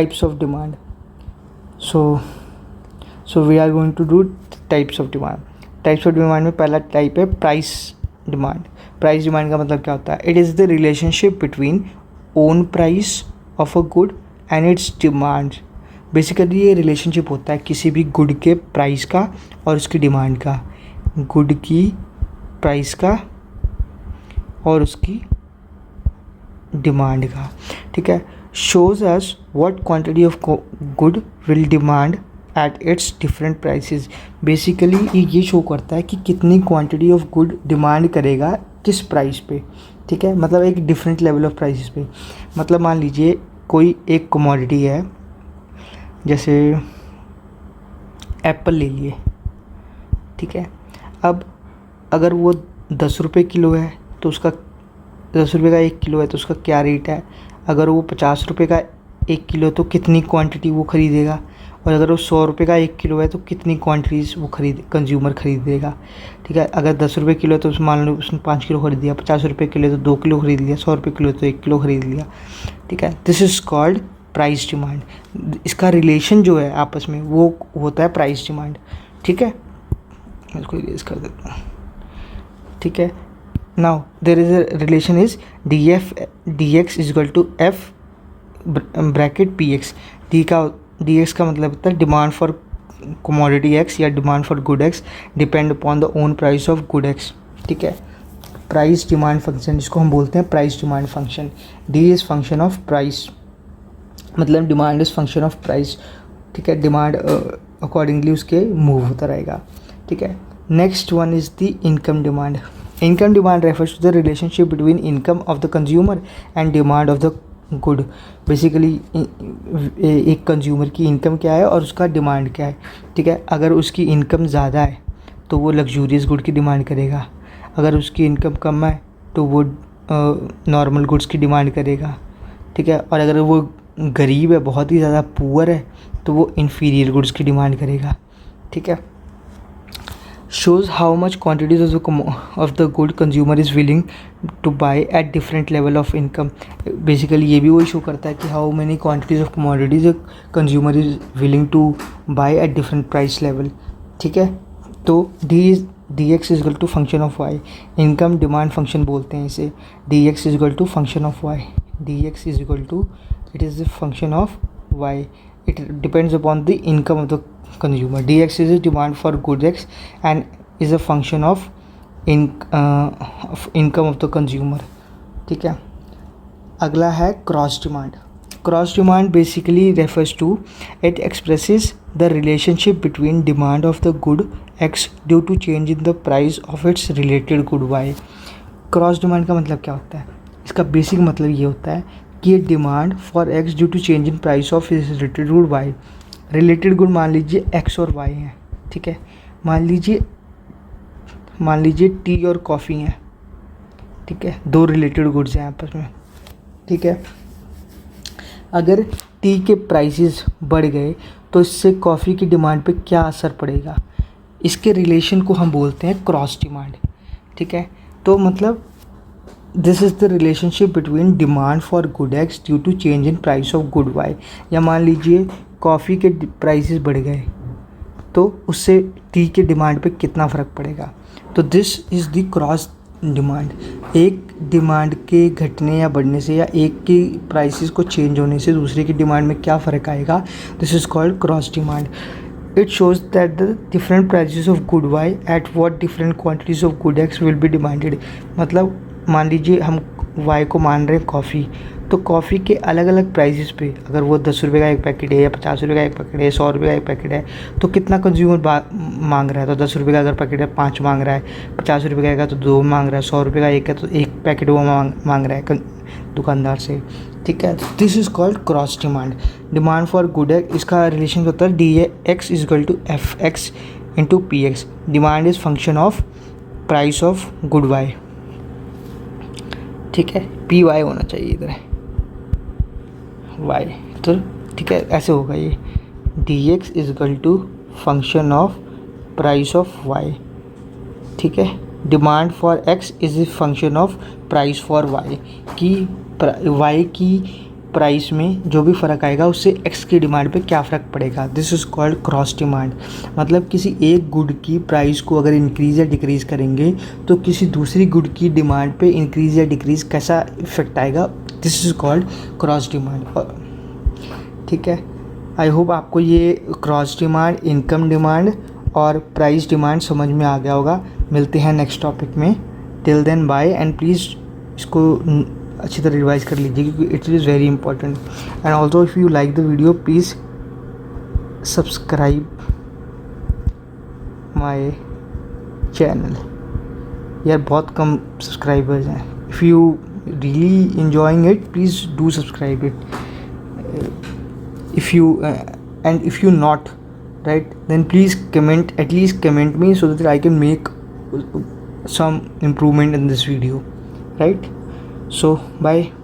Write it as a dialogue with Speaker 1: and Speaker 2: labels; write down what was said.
Speaker 1: types of demand. So we are going to do types of demand. Types of demand में पहला type है price demand. Price demand का मतलब क्या होता है? It is the relationship between own price of a good and it's demand. Basically ये relationship होता है किसी भी गुड के प्राइस का और उसकी डिमांड का. गुड की प्राइस का और उसकी डिमांड का. ठीक है. Shows us what quantity of good will demand at its different prices. Basically ये शो करता है कि कितनी क्वांटिटी ऑफ गुड डिमांड करेगा किस प्राइस पे. ठीक है. मतलब एक डिफरेंट लेवल ऑफ प्राइसेस पे. मतलब मान लीजिए कोई एक कमोडिटी है, जैसे एप्पल ले लिए. ठीक है. अब अगर वो 10 रुपये किलो है तो उसका 10 रुपये का 1 किलो है तो उसका क्या रेट है. अगर वो 50 रुपये का 1 किलो तो कितनी क्वांटिटी वो ख़रीदेगा. और अगर वो 100 रुपये का 1 किलो है तो कितनी क्वांटिटीज़ वो कंज्यूमर ख़रीदेगा. ठीक है. अगर 10 रुपये किलो है तो मान लो उसने 5 किलो ख़रीद लिया. 50 रुपये किलो है तो 2 किलो ख़रीद लिया. 100 रुपये किलो है तो 1 किलो ख़रीद लिया. ठीक है. This is called price demand. इसका रिलेशन जो है आपस में वो होता है प्राइस डिमांड. ठीक है. मैं इसको इरेज कर देता हूँ. ठीक है. Now there is a relation is D x is equal to f bracket p x. D x का मतलब होता है डिमांड फॉर कमोडिटी एक्स या demand for good x depend upon the own price of good x. ठीक है. Price demand function जिसको हम बोलते हैं price demand function. D is function of price, मतलब demand is function of price. ठीक है. डिमांड अकॉर्डिंगली उसके मूव होता रहेगा. ठीक है. Next one is the income demand. Income demand refers to the relationship between income of the consumer and demand of the good. Basically एक consumer की income क्या है और उसका डिमांड क्या है. ठीक है. अगर उसकी इनकम ज़्यादा है तो वो लग्जूरियस गुड की डिमांड करेगा. अगर उसकी इनकम कम है तो वो नॉर्मल गुड्स की डिमांड करेगा. ठीक है. और अगर वो गरीब है, बहुत ही ज़्यादा पुअर है, तो वो इन्फीरियर गुड्स की डिमांड करेगा. ठीक है. shows how much quantities of the good consumer is willing to buy at different level of income. Basically ये भी वही शो करता है कि how many quantities of commodities a consumer is willing to buy at different price level. ठीक है. तो d x is equal to function of y. Income demand function बोलते हैं इसे. D x is equal to function of y. D x is equal to it is the function of y. It depends upon the income of the consumer. dx is a demand for good x and is a function of income of the consumer. ठीक है. अगला है cross demand. Cross demand basically refers to it expresses the relationship between demand of the good x due to change in the price of its related good y. Cross demand का मतलब क्या होता है? इसका बेसिक मतलब ये होता है कि demand for x due to change in price of is related good y. Related good मान लीजिए एक्स और वाई हैं. ठीक है. मान लीजिए टी और कॉफ़ी हैं. ठीक है. दो रिलेटेड गुड्स हैं आपस में. ठीक है. अगर टी के प्राइसेस बढ़ गए तो इससे कॉफ़ी की डिमांड पे क्या असर पड़ेगा? इसके रिलेशन को हम बोलते हैं क्रॉस डिमांड. ठीक है. तो मतलब this is the relationship between demand for good x due to change in price of good y. या मान लीजिए कॉफ़ी के प्राइसेस बढ़ गए तो उससे टी के डिमांड पे कितना फ़र्क पड़ेगा. तो this is the cross demand. एक डिमांड के घटने या बढ़ने से या एक की प्राइसेस को चेंज होने से दूसरे की डिमांड में क्या फ़र्क आएगा. This is called cross demand. It shows that the different prices of good y at what different quantities of good x will be demanded. मतलब मान लीजिए हम y को मान रहे हैं कॉफ़ी, तो कॉफ़ी के अलग अलग प्राइसेस पे अगर वो 10 रुपये का एक पैकेट है या 50 रुपये का एक पैकेट है, 100 रुपये का एक पैकेट है, तो कितना कंज्यूमर मांग रहा है. तो 10 रुपये का अगर पैकेट है 5 मांग रहा है, 50 रुपये का तो 2 मांग रहा है, 100 रुपये का एक है तो एक पैकेट वो मांग रहा है दुकानदार से. ठीक है. This is called cross demand. Demand for good x, इसका रिलेशन होता है d x is equal to f x into p x. Demand is function of price of good y. ठीक है. पी वाई होना चाहिए इधर वाई. तो ठीक है, ऐसे होगा ये. D x is equal to function of price of y. ठीक है. Demand for x is a function of price for y. की वाई की प्राइस में जो भी फ़र्क आएगा उससे एक्स की डिमांड पे क्या फ़र्क पड़ेगा। This is called cross demand. मतलब किसी एक गुड की प्राइस को अगर इंक्रीज़ या डिक्रीज़ करेंगे तो किसी दूसरी गुड की डिमांड पे इंक्रीज़ या डिक्रीज़ कैसा इफेक्ट आएगा, this is called cross demand. ठीक है, आई होप आपको ये क्रॉस डिमांड, इनकम डिमांड और प्राइस डिमांड समझ में आ गया होगा। मिलते हैं नेक्स्ट टॉपिक में। Till then bye, and please इसको अच्छी तरह रिवाइज कर लीजिए क्योंकि it is very important. And also if you like the video please subscribe my channel. यार बहुत कम सब्सक्राइबर्स हैं। If you really enjoying it, please do subscribe it. If you and if you not, right, then please comment, at least comment me so that I can make some improvement in this video, right? So bye.